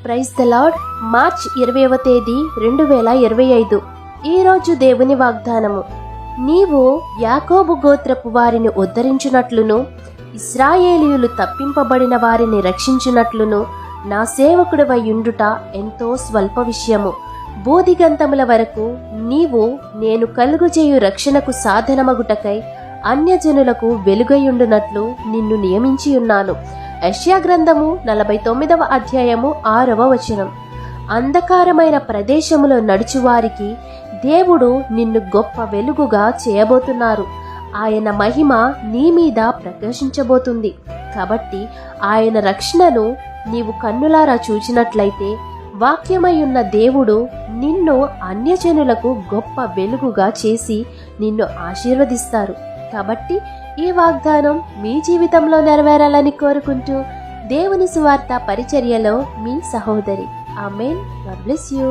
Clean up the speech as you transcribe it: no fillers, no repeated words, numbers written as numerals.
Praise the lord. March 20వ తేదీ 2025. ఈరోజు దేవుని వాగ్దానము. నీవు యాకోబు గోత్రపు వారిని ఉద్ధరించినట్లును ఇశ్రాయేలీయులు తప్పింపబడిన వారిని రక్షించినట్లును నా సేవకుడివై యుండుట ఎంతో స్వల్ప విషయము. బోధిగంతముల వరకు నీవు నేను కలుగుచేయు రక్షణకు సాధనమగుటకై అన్యజనులకు వెలుగయుండునట్లు నిన్ను నియమించి ఉన్నాను. యెషయా గ్రంథము 49వ అధ్యాయము 6వ వచనం. అంధకారమైన ప్రదేశములో నడుచువారికి దేవుడు నిన్ను గొప్ప వెలుగుగా చేయబోతున్నారు. ఆయన మహిమ నీ మీద ప్రకాశించబోతుంది. కాబట్టి ఆయన రక్షణను నీవు కన్నులారా చూచినట్లయితే వాక్యమై ఉన్న దేవుడు నిన్ను అన్యజనులకు గొప్ప వెలుగుగా చేసి నిన్ను ఆశీర్వదిస్తారు. కాబట్టి ఈ వాగ్దానం మీ జీవితంలో నెరవేరాలని కోరుకుంటూ దేవుని సువార్త పరిచర్యలో మీ సహోదరి. ఆమేన్. God bless you.